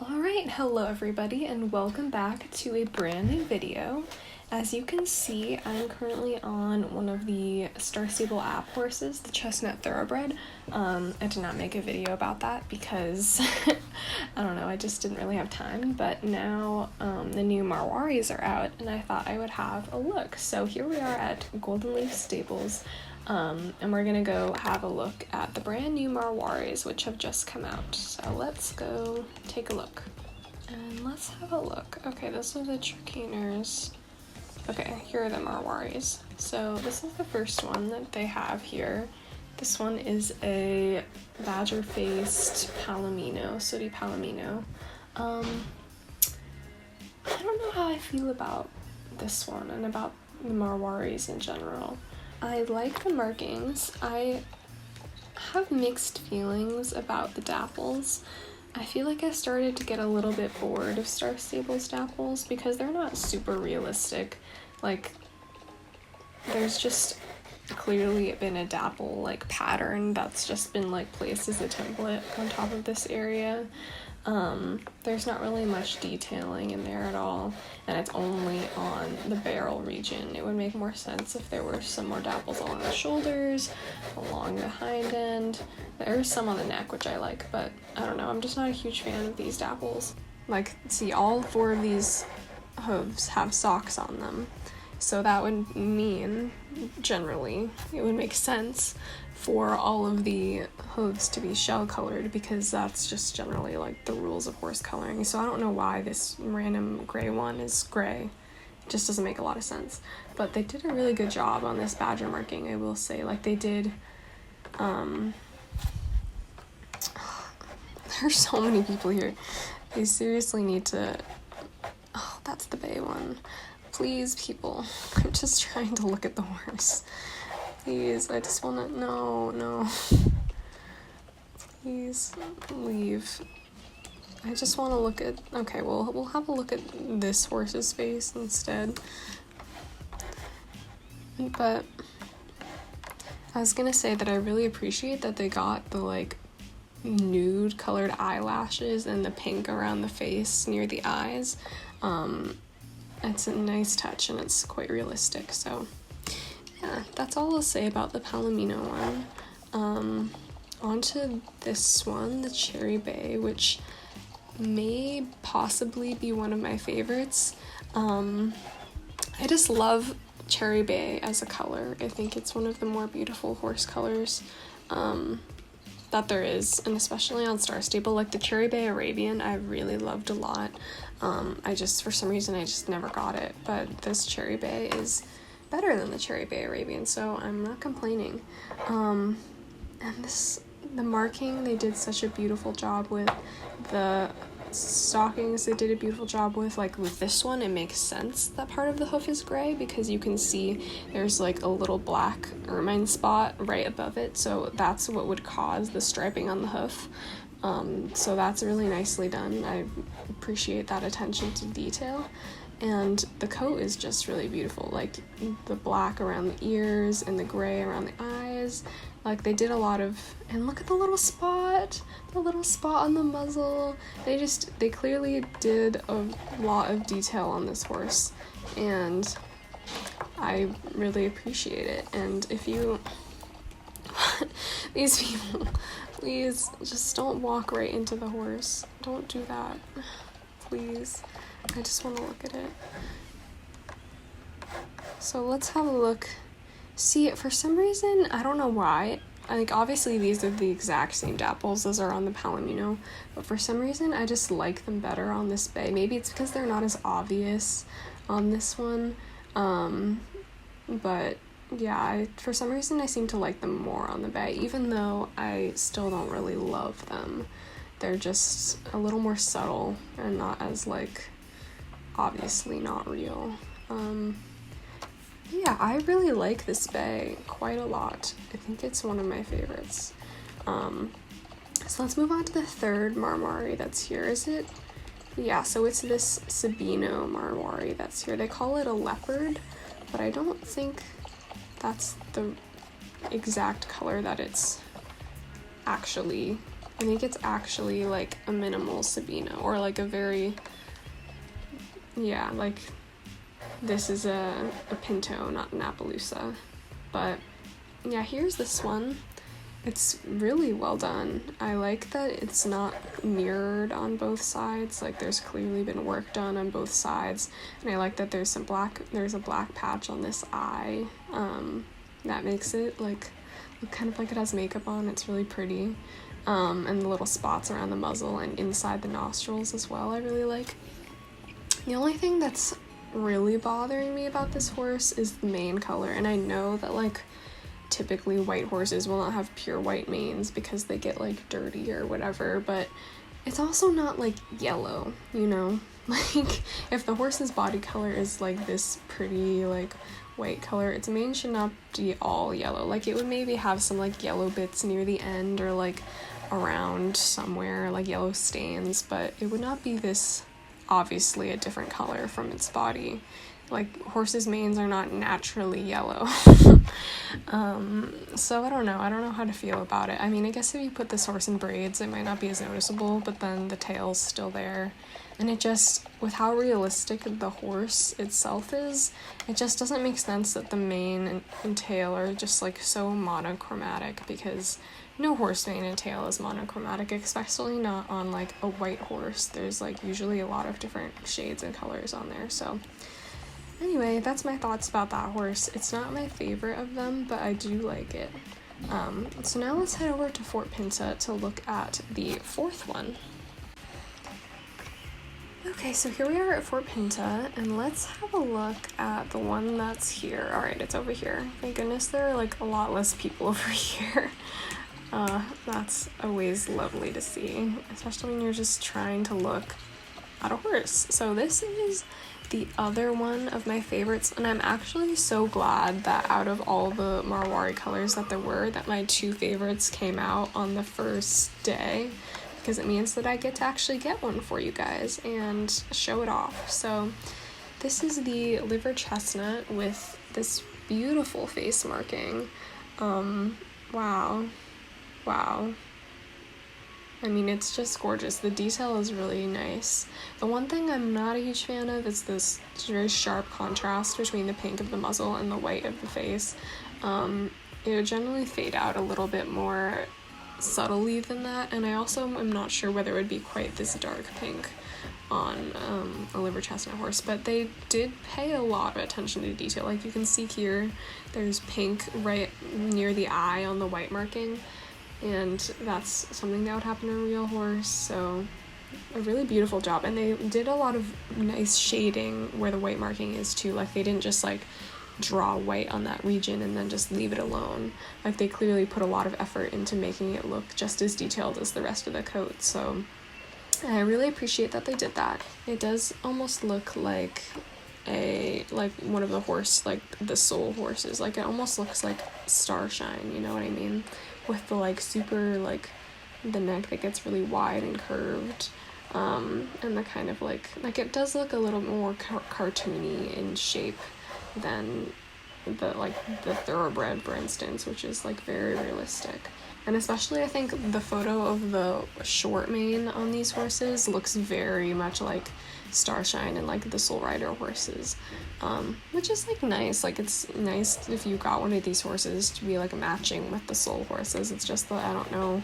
Alright, hello everybody and welcome back to a brand new video. As you can see, I'm currently on one of the Star Stable app horses, the Chestnut Thoroughbred. I did not make a video about that because, I don't know, I just didn't really have time, but now the new Marwaris are out and I thought I would have a look. So here we are at Golden Leaf Stables. And we're gonna go have a look at the brand new Marwaris, which have just come out. So let's go take a look. And let's have a look. Okay, those are the Tricaners. Okay, here are the Marwaris. So this is the first one that they have here. This one is a badger-faced Palomino, sooty Palomino. I don't know how I feel about this one and about the Marwaris in general. I like the markings. I have mixed feelings about the dapples. I feel like I started to get a little bit bored of Star Stable's dapples because they're not super realistic. Like, there's just clearly been a dapple like pattern that's just been like placed as a template on top of this area. There's not really much detailing in there at all, and it's only on the barrel region. It would make more sense if there were some more dapples along the shoulders, along the hind end. There's some on the neck, which I like, but I don't know, I'm just not a huge fan of these dapples. Like, see, all four of these hooves have socks on them, so that would mean, generally, it would make sense for all of the hooves to be shell colored because that's just generally like the rules of horse coloring. So I don't know why this random gray one is gray. It just doesn't make a lot of sense. But they did a really good job on this badger marking, I will say. Like they did, there's so many people here. They seriously need to, oh, that's the bay one. Please, people, I'm just trying to look at the horse. Please, I just wanna, no. Please, leave. I just wanna look at, okay, well, we'll have a look at this horse's face instead. But I was gonna say that I really appreciate that they got the, like, nude colored eyelashes and the pink around the face near the eyes. It's a nice touch and it's quite realistic, so yeah, that's all I'll say about the Palomino one. Onto this one, the Cherry Bay, which may possibly be one of my favorites. I just love Cherry Bay as a color. I think it's one of the more beautiful horse colors that there is, and especially on Star Stable. Like the Cherry Bay Arabian, I really loved a lot. For some reason, I just never got it, but this Cherry Bay is better than the Cherry Bay Arabian, so I'm not complaining. And the marking, they did such a beautiful job with. The stockings, they did a beautiful job with. Like with this one, it makes sense that part of the hoof is gray because you can see there's like a little black ermine spot right above it, so that's what would cause the striping on the hoof. So that's really nicely done. I appreciate that attention to detail. And the coat is just really beautiful, like the black around the ears and the gray around the eyes. Like they did a lot of, and look at the little spot on the muzzle. They clearly did a lot of detail on this horse, and I really appreciate it. And if you, these people, please just don't walk right into the horse. Don't do that, please. I just want to look at it. So let's have a look. See, for some reason, I don't know why, like obviously these are the exact same dapples as are on the Palomino, but for some reason I just like them better on this bay. Maybe it's because they're not as obvious on this one, but yeah, for some reason I seem to like them more on the bay, even though I still don't really love them. They're just a little more subtle and not as like obviously not real. Yeah, I really like this bay quite a lot. I think it's one of my favorites. So let's move on to the third Marwari that's here. Is it? Yeah, so it's this Sabino Marwari that's here. They call it a leopard, but I don't think that's the exact color that it's actually I think it's actually like a minimal Sabina, or like a very, yeah, like this is a Pinto, not an Appaloosa. But yeah, here's this one. It's really well done. I like that it's not mirrored on both sides. Like there's clearly been work done on both sides, and I like that there's a black patch on this eye. That makes it like look kind of like it has makeup on. It's really pretty. And the little spots around the muzzle and inside the nostrils as well, I really like. The only thing that's really bothering me about this horse is the mane color, and I know that like typically white horses will not have pure white manes because they get like dirty or whatever, but it's also not like yellow, you know? Like if the horse's body color is like this pretty like white color, its mane should not be all yellow. Like it would maybe have some like yellow bits near the end or like around somewhere, like yellow stains, but it would not be this obviously a different color from its body. Like horses' manes are not naturally yellow. So I don't know how to feel about it. I mean, I guess if you put this horse in braids, it might not be as noticeable, but then the tail's still there. And it just, with how realistic the horse itself is, it just doesn't make sense that the mane and tail are just like so monochromatic, because no horse mane and tail is monochromatic, especially not on like a white horse. There's like usually a lot of different shades and colors on there. So anyway, that's my thoughts about that horse. It's not my favorite of them, but I do like it. So now let's head over to Fort Pinta to look at the fourth one. Okay, so here we are at Fort Pinta, and let's have a look at the one that's here. Alright, it's over here. Thank goodness there are like a lot less people over here. That's always lovely to see, especially when you're just trying to look at a horse. So this is the other one of my favorites, and I'm actually so glad that out of all the Marwari colors that there were, that my two favorites came out on the first day, because it means that I get to actually get one for you guys and show it off. So this is the liver chestnut with this beautiful face marking. Wow. I mean, it's just gorgeous. The detail is really nice. The one thing I'm not a huge fan of is this very sharp contrast between the pink of the muzzle and the white of the face. It would generally fade out a little bit more subtly than that, and I also am not sure whether it would be quite this dark pink on a liver chestnut horse, but they did pay a lot of attention to detail. Like you can see here, there's pink right near the eye on the white marking, and that's something that would happen to a real horse. So a really beautiful job, and they did a lot of nice shading where the white marking is too. Like they didn't just like draw white on that region and then just leave it alone. Like they clearly put a lot of effort into making it look just as detailed as the rest of the coat. So I really appreciate that they did that. It does almost look like one of the horse, like the soul horses. Like it almost looks like Starshine, you know what I mean? With the like super like the neck that gets really wide and curved, and the kind of like it does look a little more cartoony in shape than the thoroughbred, for instance, which is like very realistic. And especially I think the photo of the short mane on these horses looks very much like Starshine and like the Soul Rider horses, which is like nice. Like it's nice if you got one of these horses to be like matching with the Soul horses. It's just that I don't know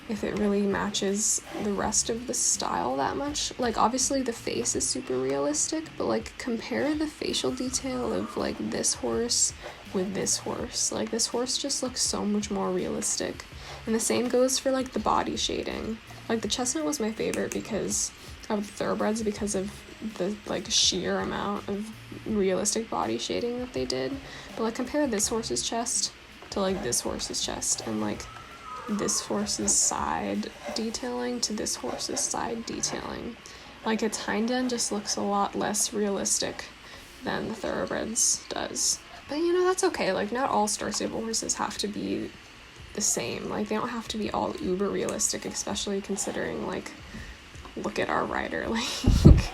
if it really matches the rest of the style that much. Like obviously the face is super realistic, but like compare the facial detail of like this horse with this horse. Like this horse just looks so much more realistic. And the same goes for like the body shading. Like the chestnut was my favorite because of the thoroughbreds, because of the like sheer amount of realistic body shading that they did. But like compare this horse's chest to like this horse's chest, and like this horse's side detailing to this horse's side detailing. Like its hind end just looks a lot less realistic than the thoroughbreds does. But you know, that's okay. Like not all Star Stable horses have to be the same. Like they don't have to be all uber realistic, especially considering like look at our rider. Like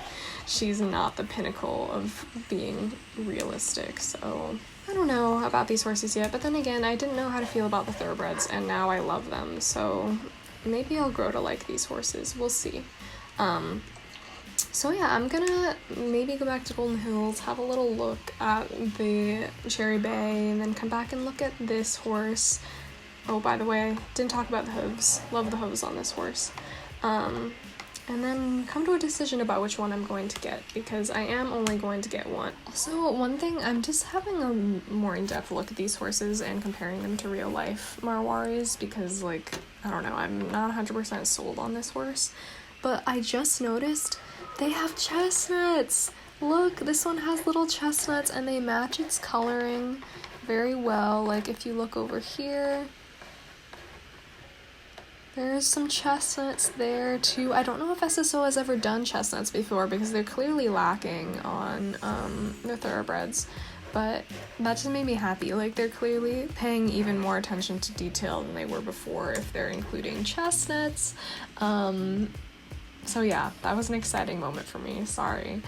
she's not the pinnacle of being realistic. So I don't know about these horses yet, but then again, I didn't know how to feel about the thoroughbreds, and now I love them. So maybe I'll grow to like these horses. We'll see. So yeah, I'm gonna maybe go back to Golden Hills, have a little look at the Cherry Bay, and then come back and look at this horse. Oh, by the way, didn't talk about the hooves. Love the hooves on this horse. And then come to a decision about which one I'm going to get, because I am only going to get one. Also, one thing, I'm just having a more in-depth look at these horses and comparing them to real life Marwaris, because like, I don't know, I'm not 100% sold on this horse, but I just noticed they have chestnuts. Look, this one has little chestnuts and they match its coloring very well. Like if you look over here, there's some chestnuts there too. I don't know if SSO has ever done chestnuts before because they're clearly lacking on their thoroughbreds, but that just made me happy. Like they're clearly paying even more attention to detail than they were before if they're including chestnuts. So yeah, that was an exciting moment for me, sorry.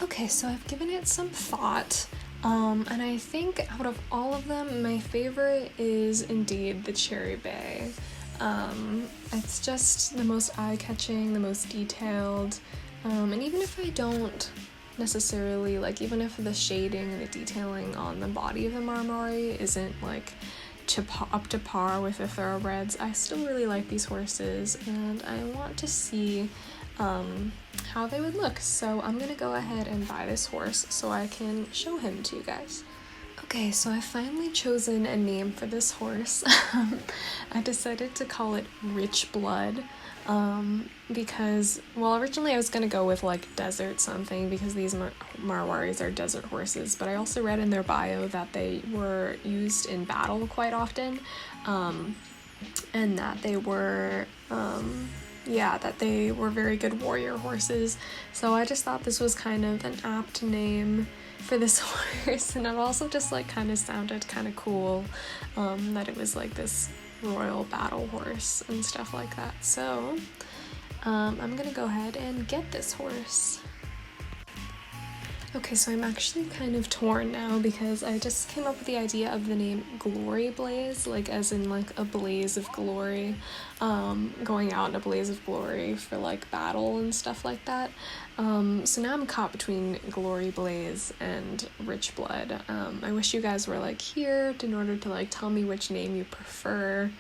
Okay, so I've given it some thought. And I think out of all of them, my favorite is indeed the Cherry Bay. It's just the most eye-catching, the most detailed, and even if I don't necessarily, like, even if the shading and the detailing on the body of the Marwari isn't, like, up to par with the thoroughbreds, I still really like these horses, and I want to see how they would look. So I'm gonna go ahead and buy this horse so I can show him to you guys. Okay, so I've finally chosen a name for this horse. I decided to call it Rich Blood, because, well, originally I was gonna go with like desert something because these Marwaris are desert horses, but I also read in their bio that they were used in battle quite often, and that they were that they were very good warrior horses. So I just thought this was kind of an apt name for this horse, and it also just like kind of sounded kind of cool, that it was like this royal battle horse and stuff like that. So I'm gonna go ahead and get this horse. Okay, so I'm actually kind of torn now because I just came up with the idea of the name Glory Blaze, like as in like a blaze of glory, going out in a blaze of glory for like battle and stuff like that. So now I'm caught between Glory Blaze and Rich Blood. I wish you guys were like here in order to like tell me which name you prefer.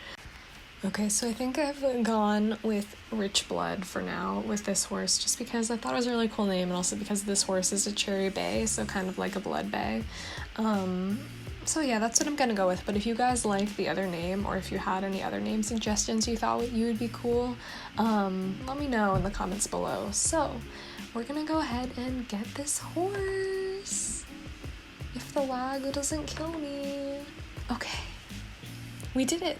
Okay, so I think I've gone with Rich Blood for now with this horse, just because I thought it was a really cool name, and also because this horse is a Cherry Bay, so kind of like a blood bay. So yeah, that's what I'm gonna go with, but if you guys like the other name, or if you had any other name suggestions you thought you would be cool, let me know in the comments below. So, we're gonna go ahead and get this horse, if the lag doesn't kill me. Okay, we did it.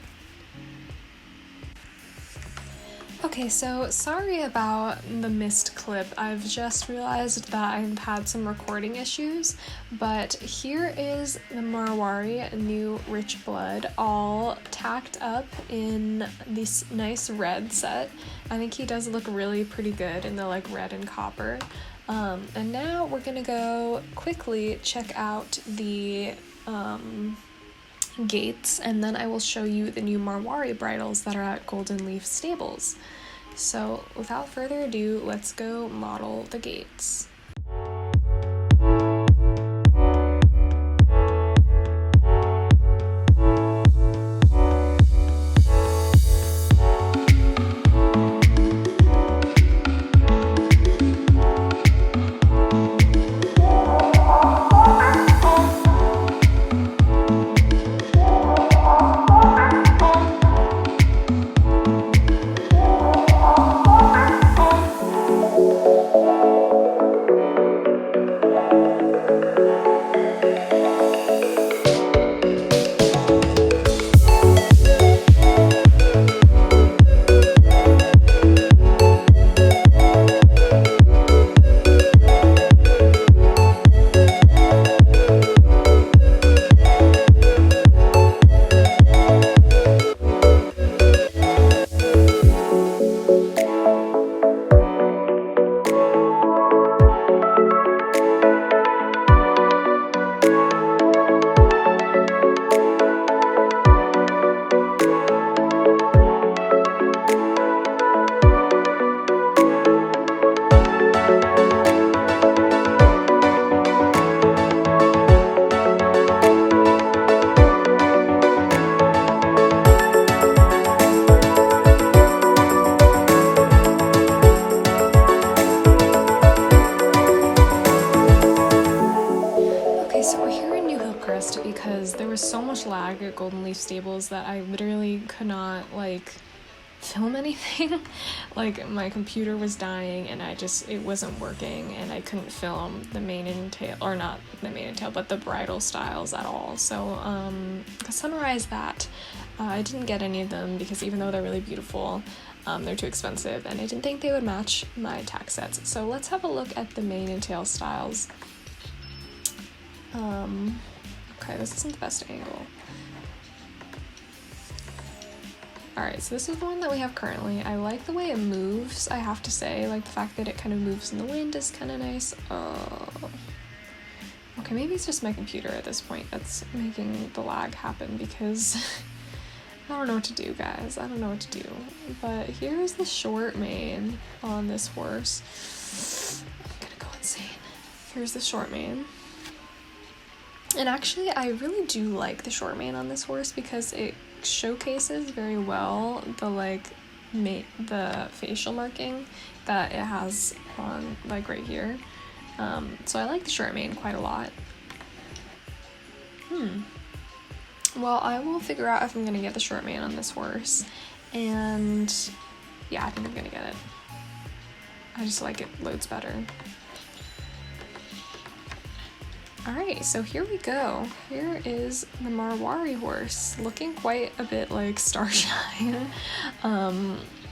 Okay, so sorry about the missed clip. I've just realized that I've had some recording issues, but here is the Marwari new Rich Blood all tacked up in this nice red set. I think he does look really pretty good in the like red and copper. And now we're gonna go quickly check out the gates, and then I will show you the new Marwari bridles that are at Golden Leaf Stables. So without further ado, let's go model the gates. at Golden Leaf Stables that I literally could not like film anything. Like my computer was dying and it wasn't working, and I couldn't film the mane and tail, or not the mane and tail, but the bridal styles at all. So to summarize that, I didn't get any of them because even though they're really beautiful, they're too expensive and I didn't think they would match my tack sets. So let's have a look at the mane and tail styles. Okay, this isn't the best angle. Alright, so this is the one that we have currently. I like the way it moves, I have to say. Like, the fact that it kind of moves in the wind is kind of nice. Okay, maybe it's just my computer at this point that's making the lag happen, because I don't know what to do, guys. I don't know what to do. But here's the short mane on this horse. I'm gonna go insane. Here's the short mane. And actually, I really do like the short mane on this horse because it showcases very well the facial marking that it has on, like, right here. So I like the short mane quite a lot. Well, I will figure out if I'm gonna get the short mane on this horse, and yeah, I think I'm gonna get it. I just like it loads better. Alright, so here we go. Here is the Marwari horse, looking quite a bit like Starshine,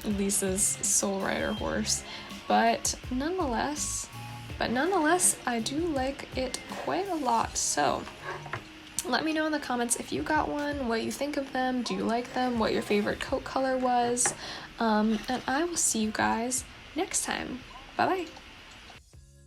Lisa's Soul Rider horse, but nonetheless, I do like it quite a lot. So let me know in the comments if you got one, what you think of them, do you like them, what your favorite coat color was, and I will see you guys next time. Bye bye.